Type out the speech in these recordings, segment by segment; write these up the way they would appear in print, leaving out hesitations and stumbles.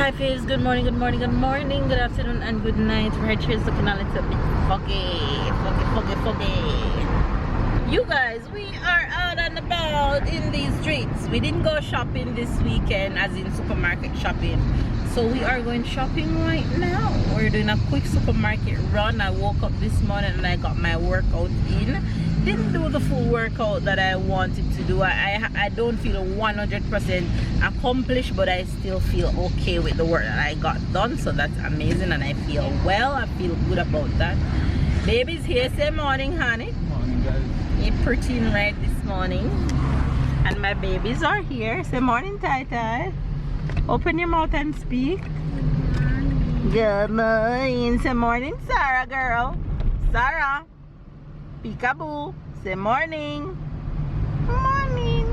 Hi faves, good morning, good morning, good morning, good afternoon, and good night. Right here is looking a little bit foggy. You guys, we are out and about in these streets. We didn't go shopping this weekend, as in supermarket shopping. So we are going shopping right now. We're doing a quick supermarket run. I woke up this morning and I got my workout in. Didn't do the full workout that I wanted to do. I don't feel 100% accomplished, but I still feel okay with the work that I got done. So that's amazing, and I feel well. I feel good about that. Baby's here. Say morning, honey. Morning, guys. You're pretty right this morning. And my babies are here. Say morning, Tai. Open your mouth and speak. Good morning. Say morning, Sarah, girl. Sarah. Peekaboo. Say morning. Morning.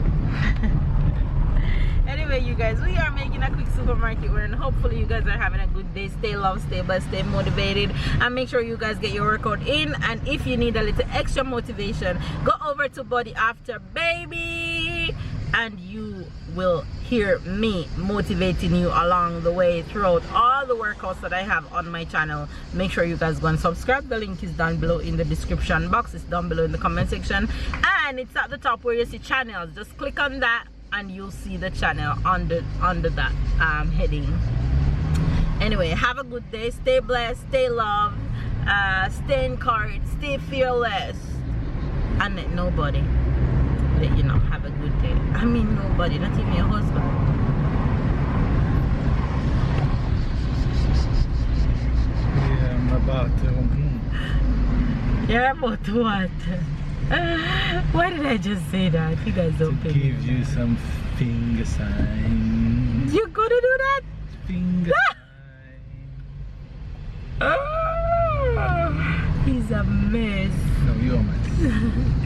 Anyway, you guys, we are making a quick supermarket run. Hopefully you guys are having a good day. Stay loved, stay blessed, stay motivated, and make sure you guys get your workout in. And if you need a little extra motivation, go over to Body After Baby and you will hear me motivating you along the way throughout all the workouts that I have on my channel. Make sure you guys go and subscribe. The link is down below in the description box. It's down below in the comment section, and it's at the top where you see channels. Just click on that and you'll see the channel under that heading. Anyway, have a good day. Stay blessed, stay loved, stay encouraged, stay fearless, and let nobody let you know. Have a good day. I mean nobody, not even your husband. Yeah, I'm about to. You're about to what? Why did I just say that? You guys don't pay me. Give you some finger sign. You gonna do that? Finger sign. He's a mess. No, you're a mess.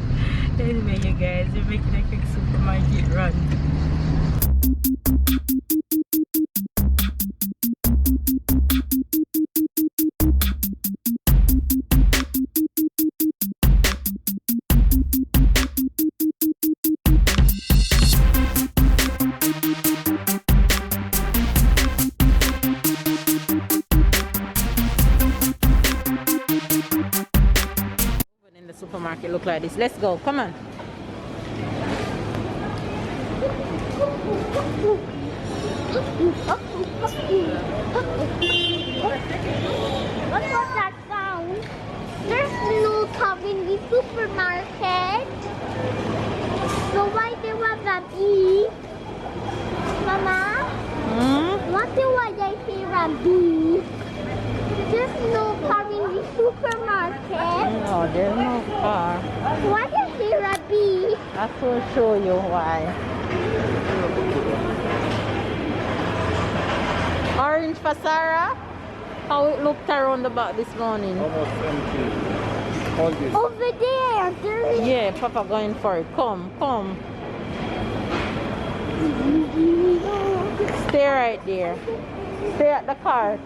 Anyway, you guys, we're making a quick supermarket run. Supermarket look like this. Let's go. Come on. What was that sound? There's no top in the supermarket. So why there was a bee? Mama? What do I hear a bee? There's no car in the supermarket. No, there's no car. Why is there a bee? I will show you why. Orange for Sarah? How it looked around the back this morning? Almost empty. All this. Over there. There is. Yeah, Papa going for it. Come. Stay right there. Stay at the cart.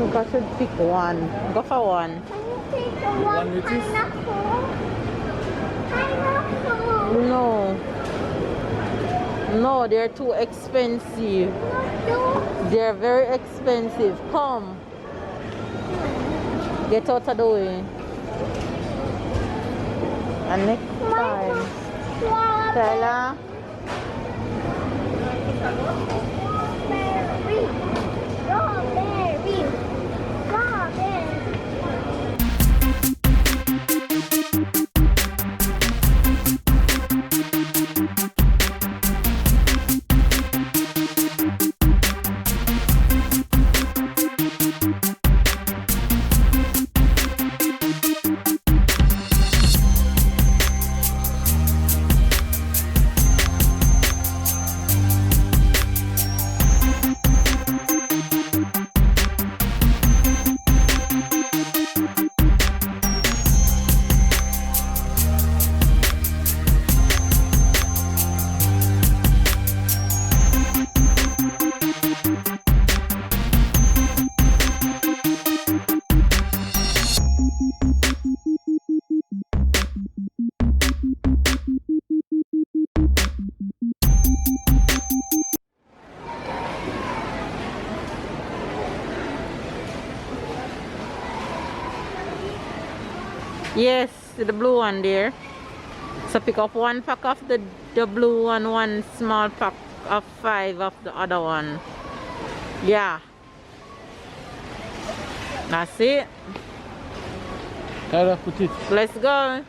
I should pick one. Go for one. Can you take the one with this? pineapple? Pineapple. No, they're too expensive. No. They're very expensive. Come. Get out of the way. And next time. Stella. Strawberry. Yes, the blue one there. So pick up 1 pack of the blue and 1 small pack of 5 of the other one. Yeah. That's it. Tyler, put it. Let's go.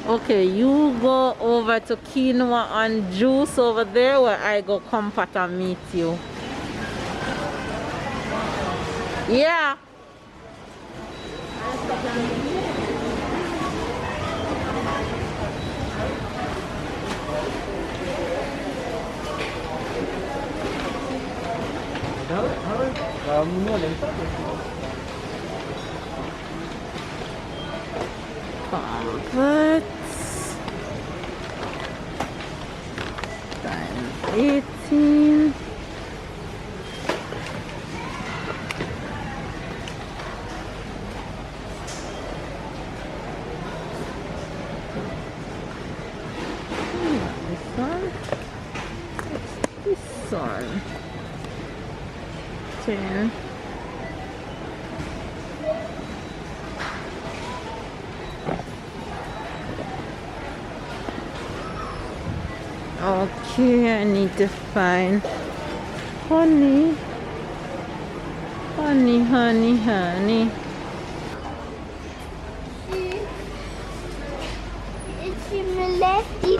Okay, you go over to quinoa and juice over there where I go comfort and meet you. Yeah. Comfort. Times 18. This one. This one. 10. Okay, I need to find honey. Honey, honey, honey. It's similar to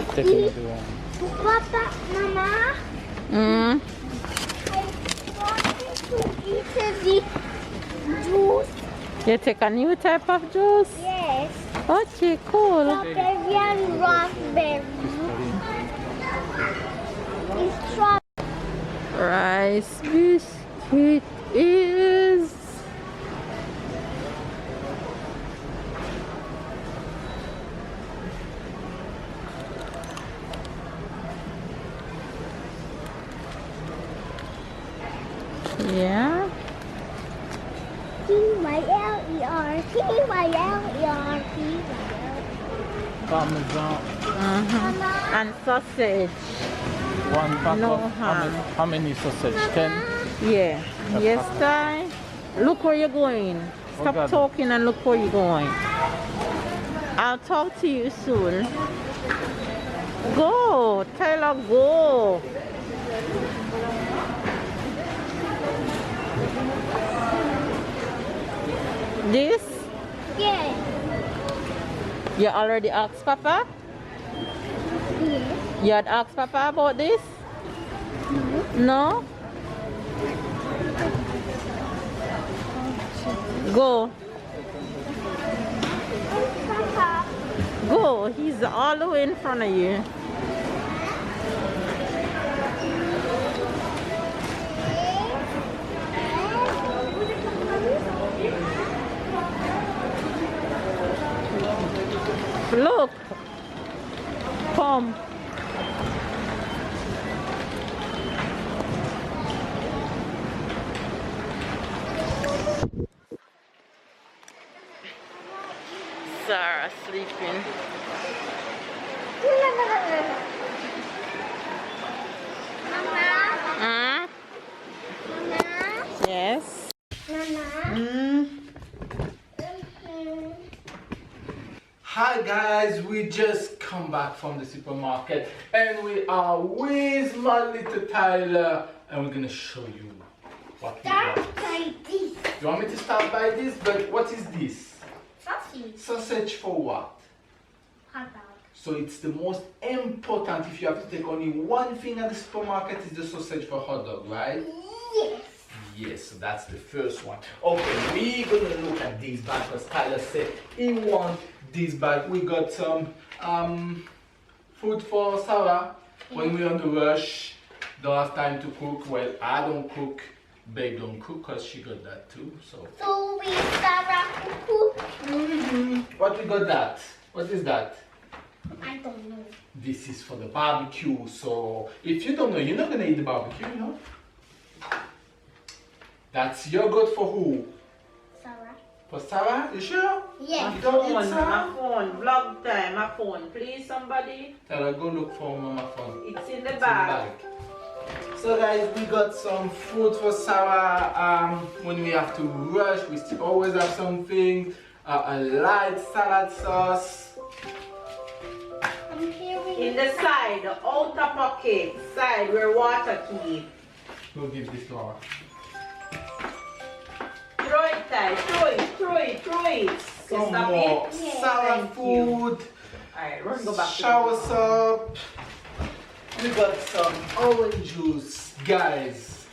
Papa, Mama. Mm. I wanted to eat the juice. You take a new type of juice? Yes. Okay, cool. Strawberry and raspberry. It's strawberry. Rice biscuit is yeah. T-Y-L-E-R-T, Y-L-E-R-T, Parmesan. Mama. And sausage. 1 pack No of ham. how many sausage? 10? Yeah. Yes, Ty. Look where you're going. Stop God. talking and look where you're going. I'll talk to you soon. Go, Tyler, go. This? Yes. You already asked Papa? Yes. You had asked Papa about this? No? Go. Papa. Go. He's all the way in front of you. Look. Come. Sarah sleeping. Mama. Huh? Mama. Yes. Mama. Hi guys, we just come back from the supermarket and we are with my little Tyler and we're gonna show you what we Start got. by this. You want me to start by this? But what is this? Sausage. Sausage for what? Hot dog. So it's the most important. If you have to take only one thing at the supermarket, is the sausage for hot dog, right? Yes. Yes, so that's the first one. Okay, we're gonna look at these bags because Tyler said he wants this bag. We got some food for Sarah when we're on the rush, don't have time to cook. Well, I don't cook, Babe don't cook because she got that too. So we Sarah cook. what we got that? What is that? I don't know. This is for the barbecue. So if you don't know, you're not gonna eat the barbecue, you know? That's yogurt for who? Sarah. For Sarah? You sure? Yes. You don't eat Sarah? My phone, vlog time, my phone. Please, somebody. Tell her, go look for Mama phone. It's in the It's bag. in the bag. So guys, we got some food for Sarah. When we have to rush, we still always have something. a light salad sauce. I'm hearing In the side, the outer pocket, side where water keep. We'll give this to her. Throw it, Ty. Throw it. Some Stop more it. sour Thank you. food. Alright, we're gonna go back Shower soap. We got some orange juice, guys.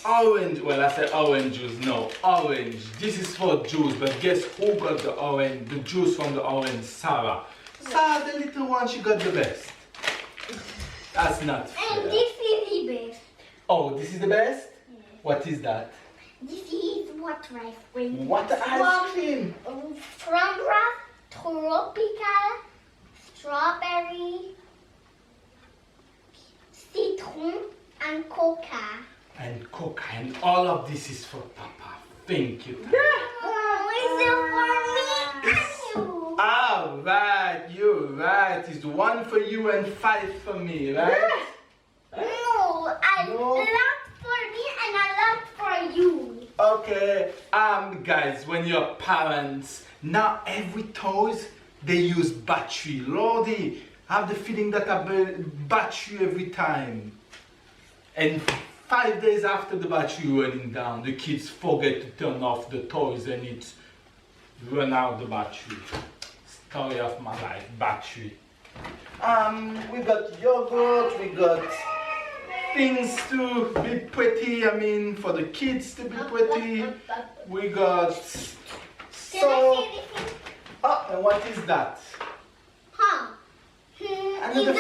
Orange. Well, I said orange juice. No, orange. This is for juice, but guess who got the orange? The juice from the orange, Sarah. Sarah, the little one, she got the best. That's not fair. And this is the best. Oh, this is the best? What is that? This is what ice cream. What ice cream? From tropical, strawberry, citron, and coca. And coca, and all of this is for Papa. Thank you. Oh, is it for me and you? Alright, you're right. It's 1 for you and 5 for me, right? No, I No. love for me and I love for you. Okay, guys, when you're parents, now every toys they use battery. Lordy, I have the feeling that I burn battery every time. And 5 days after the battery running down, the kids forget to turn off the toys and it run out the battery. Story of my life, battery. We got yogurt, we got things to be pretty, I mean for the kids to be pretty. We got Can I soap. say anything? Oh, and what is that? Huh? Another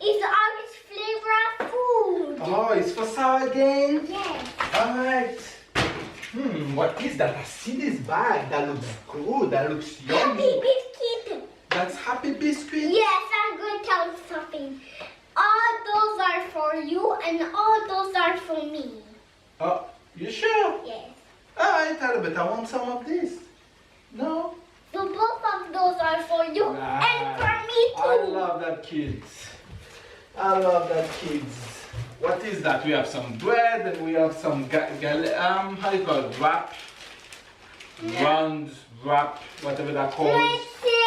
It's the orange flavor of food. Oh, it's for Sarah again? Yes. Alright. What is that? I see this bag. That looks good. That looks yummy. Happy biscuit. That's Happy Biscuit? Yes, I'm going to tell you something. All those are for you and all those are for me. Oh, you sure? Yes. Alright, but I want some of this. No? So both of those are for you and for me too. I love that, kids. I love that, kids. What is that? We have some bread and we have some how you call it? Wrap? Round wrap, whatever that calls. Let's say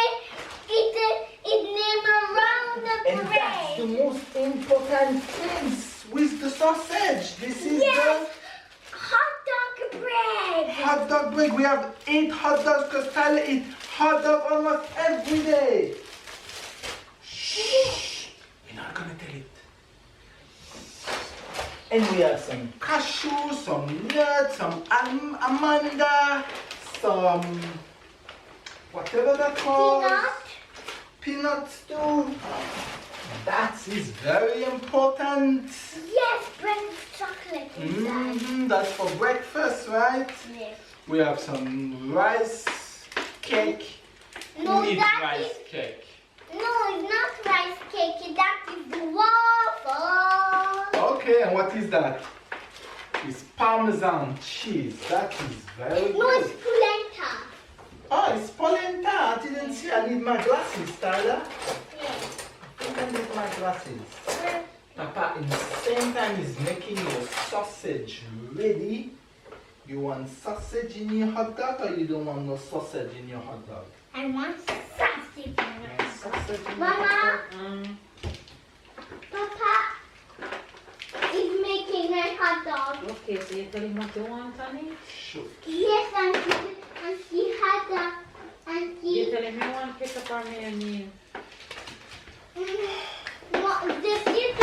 it's named around the And that's the bread. most important thing with the sausage. This is Yes. Hot dog bread. the hot dog bread. We have 8 hot dogs because Tyler eats hot dog almost every day. Shh. We're not gonna tell it. And we have some cashews, some nuts, some amanda, some whatever that calls. Peanuts too. That is very important. Yes, bread with chocolate inside. That's for breakfast, right? Yes. We have some rice cake. No, Who eats that rice is- cake? No, it's not rice cake. That is the waffle. Okay, and what is that? It's Parmesan cheese. That is very No, good. it's polenta. Oh, it's polenta. I didn't see. I need my glasses, Tyler. Yes. I think I need my glasses. Papa, in the same time, is making your sausage ready. You want sausage in your hot dog, or you don't want no sausage in your hot dog? I want sausage. You want sausage in your Mama? hot dog? Papa is making a hot dog. Okay, so you tell him what you want, honey? Sure. Yes, and she had a, and You she, tell him you want ketchup or mayonnaise? this is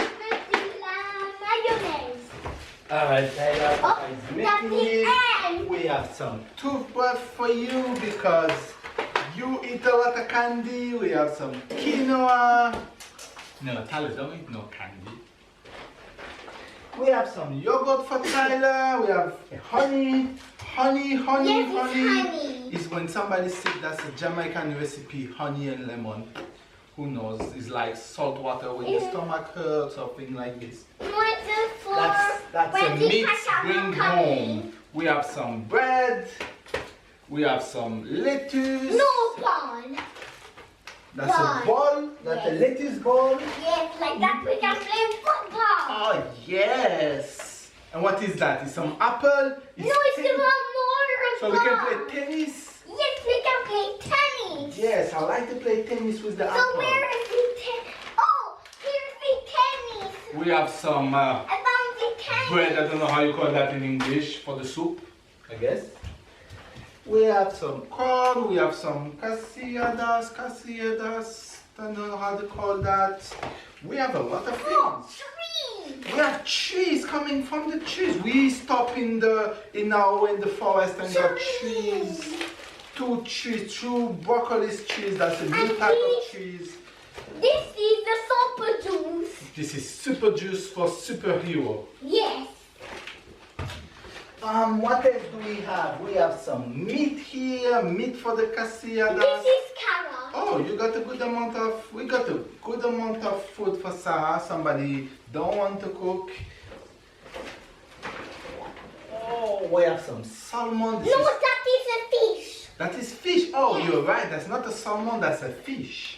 mayonnaise. Alright, Tyler, Papa is that's making the it. end. We have some toothbrush for you because you eat a lot of candy. We have some quinoa. No, Tyler don't eat no candy. We have some yogurt for Tyler. We have honey. Yes, it's honey. Is when somebody sick, that's a Jamaican recipe, honey and lemon. Who knows? It's like salt water when your stomach hurts or something like this. No, it's for That's a when the mix ketchup bring come home. in. We have some bread. We have some lettuce. No bun. That's a ball. That's a lettuce ball. Yes, like that we can play football. Oh yes. And what is that? It's some apple. No, it's the one more So we can ball. play tennis. Yes, play tennis. Yes, I like to play tennis with the apple. So where is the tennis? Oh, here's the tennis. We have some I found the tennis. bread, I don't know how you call that in English, for the soup, I guess. We have some corn, we have some casillas, don't know how to call that. We have a lot of things. Trees. We have trees coming from the trees. We stop in the forest and got trees. Two broccoli trees. That's a new type of trees. This is the super juice. This is super juice for superhero. Yes. What else do we have? We have some meat here, meat for the casillas. This is carrot. Oh, you got a good amount of, we got a good amount of food for Sarah. Somebody don't want to cook. Oh, we have some salmon. No, that is a fish. That is fish. Oh, you're right. That's not a salmon, that's a fish.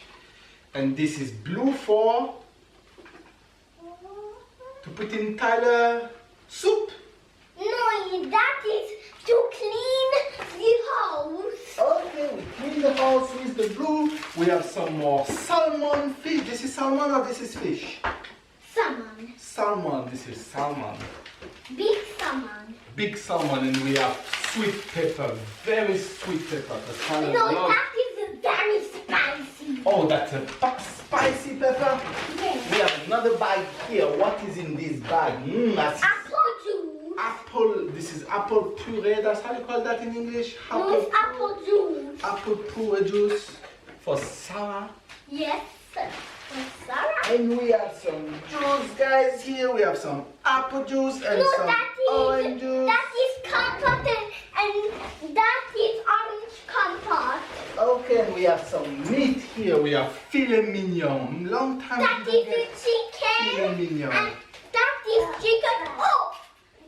And this is blue for, to put in Tyler soup. No, that is to clean the house. Okay, we clean the house with the blue. We have some more salmon fish. This is salmon or this is fish? Salmon. Salmon, this is salmon. Big salmon. Big salmon, and we have sweet pepper, very sweet pepper. No, that is very spicy. Oh, that's a spicy pepper? Yes. We have another bag here. What is in this bag? That's Apple juice. apple. This is apple puree. That's how you call that in English? No, it's apple juice. Apple puree juice for Sarah. Yes, for Sarah. And we have some juice, guys. Here we have some apple juice and No, some that orange juice. is compote and that is orange compote. Okay, and we have some meat here. We have filet mignon. Long time That we don't is a get chicken. filet mignon. And that is chicken. Oh,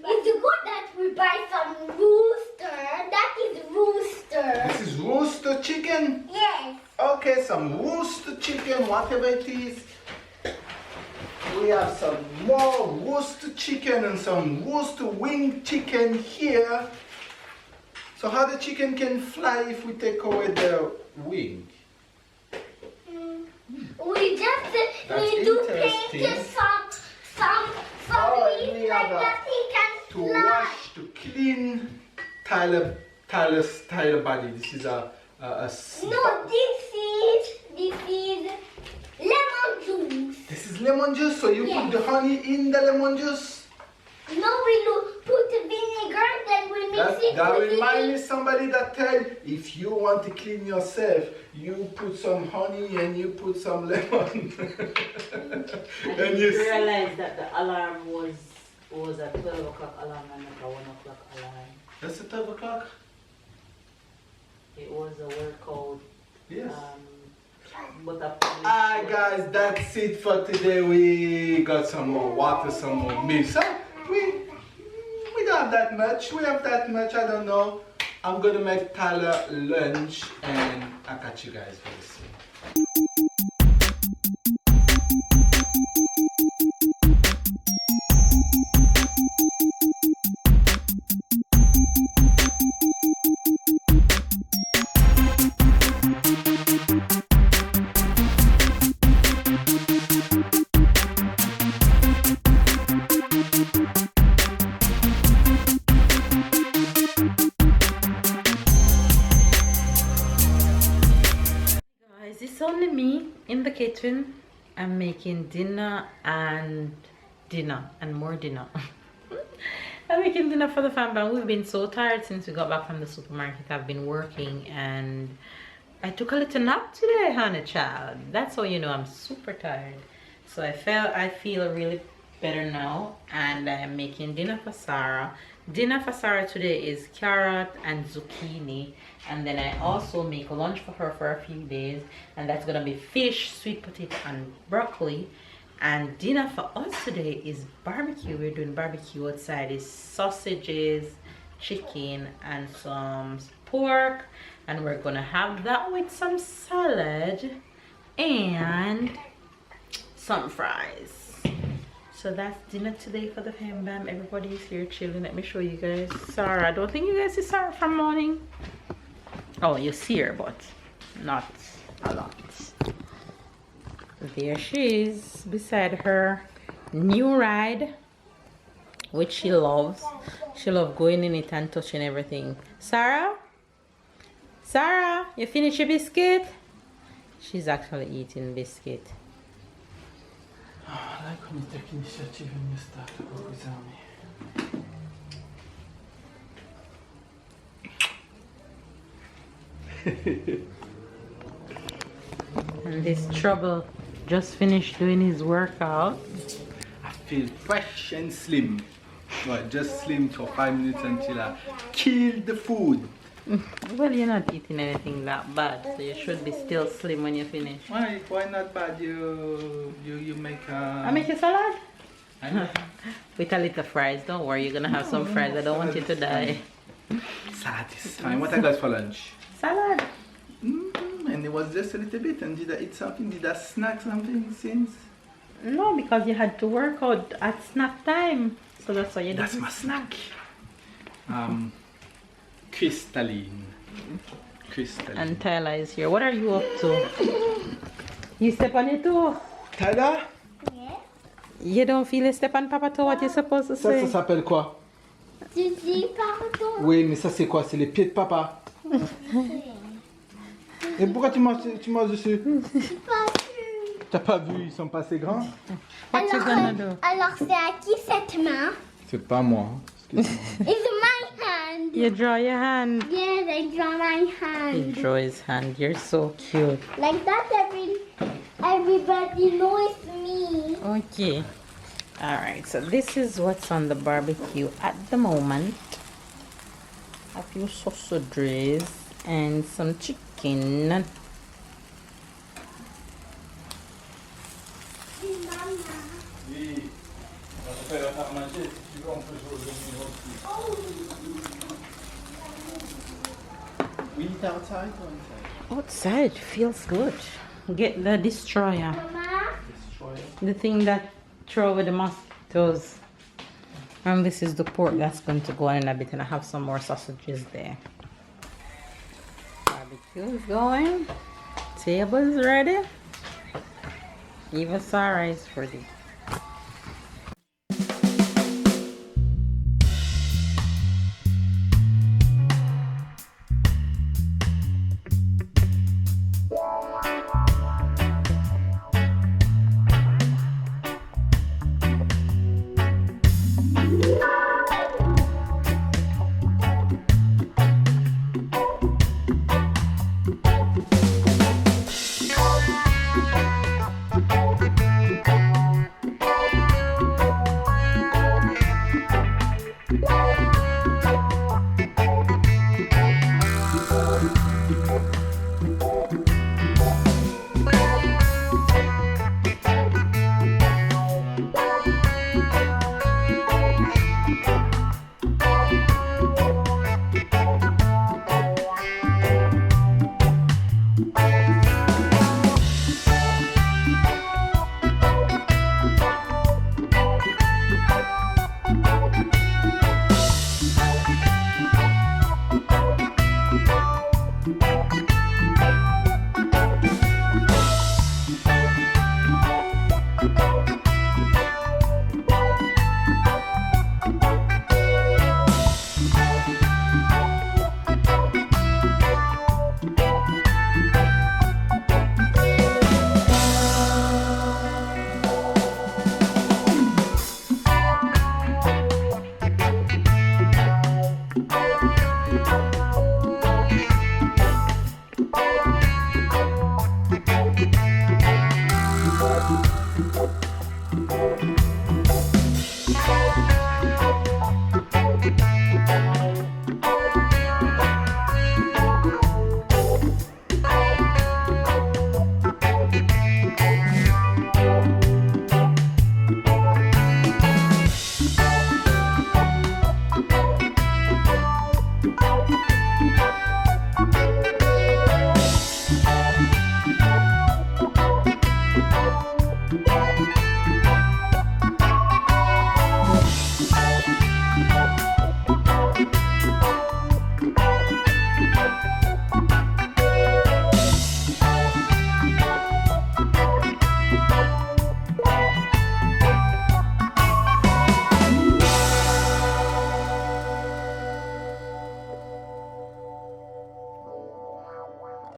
it's good that we buy some rooster. That is rooster. This is roasted chicken. Yes. Okay, some roasted chicken, whatever it is. We have some more roasted chicken and some roasted wing chicken here. So how the chicken can fly if we take away the wing? We just That's need to interesting. paint some Oh, and we leaves have like that he can to fly. wash, to clean Tyler's body. This is a No, this is lemon juice. This is lemon juice, so you Yes. put the honey in the lemon juice? No, we put the vinegar, then we mix it That with reminds me the somebody that tell if you want to clean yourself, you put some honey and you put some lemon. I And didn't you realize that the alarm was a 12 o'clock alarm and not a 1 o'clock alarm. That's at 12 o'clock? It was a workout. Yes. But Alright guys, that's it for today. We got some more water, some more milk. So we don't have that much. We have that much, I don't know. I'm gonna make Tyler lunch and I'll catch you guys very soon. It's only me in the kitchen. I'm making dinner and more dinner. I'm making dinner for the family. We've been so tired since we got back from the supermarket. I've been working and I took a little nap today, honey child. That's how you know I'm super tired. So I feel really better now, and I'm making dinner for Sarah. Dinner for Sarah today is carrot and zucchini, and then I also make lunch for her for a few days, and that's gonna be fish, sweet potato and broccoli. And dinner for us today is barbecue. We're doing barbecue outside. It's sausages, chicken and some pork, and we're gonna have that with some salad and some fries. So that's dinner today for the fam bam. Everybody is here chilling. Let me show you guys Sarah. I don't think you guys see Sarah from morning. Oh, you see her, but not a lot. There she is beside her new ride, which she loves. She loves going in it and touching everything. Sarah? Sarah, you finished your biscuit? She's actually eating biscuit. I like when you take initiative and you start to go without me. And this trouble just finished doing his workout. I feel fresh and slim. Well, just slim for 5 minutes until I kill the food. Well, you're not eating anything that bad, so you should be still slim when you finish. Why? Why not bad? You make I make a salad? I know. With a little fries. Don't worry, you're gonna have some fries. I don't want you to die. Salad is fine. What I got for lunch? Salad. And it was just a little bit. And did I eat something? Did I snack something since? No, because you had to work out at snack time. So that's why you did. That's my snack. Crystalline. And Tyler is here. What are you up to? You step on your toe. Tyler? Yeah. You don't feel a step on Papa toe? What you supposed to say? Ça s'appelle quoi? Tu dis pardon. Oui, mais ça c'est quoi? C'est les pieds de papa. Et pourquoi tu manges dessus? C'est pas sûr. T'as pas vu, ils sont pas assez grands? What you gonna do? Alors c'est à qui cette main? C'est pas moi. Excuse-moi. It's my hand. You draw your hand. Yes, I draw my He hand. draw his hand. You're so cute. Like that everybody knows me. Okay. Alright, so this is what's on the barbecue at the moment. A few sausages and some chicken. Oui. On va faire à manger. Si tu veux, on peut jouer au jeu We eat outside or inside? Outside feels good. Get the destroyer. Mama, Destroy it. The thing that throw away the mosquitoes. And this is the pork that's going to go in a bit, and I have some more sausages there. Barbecue is going. Table is ready. Even Sarah is ready.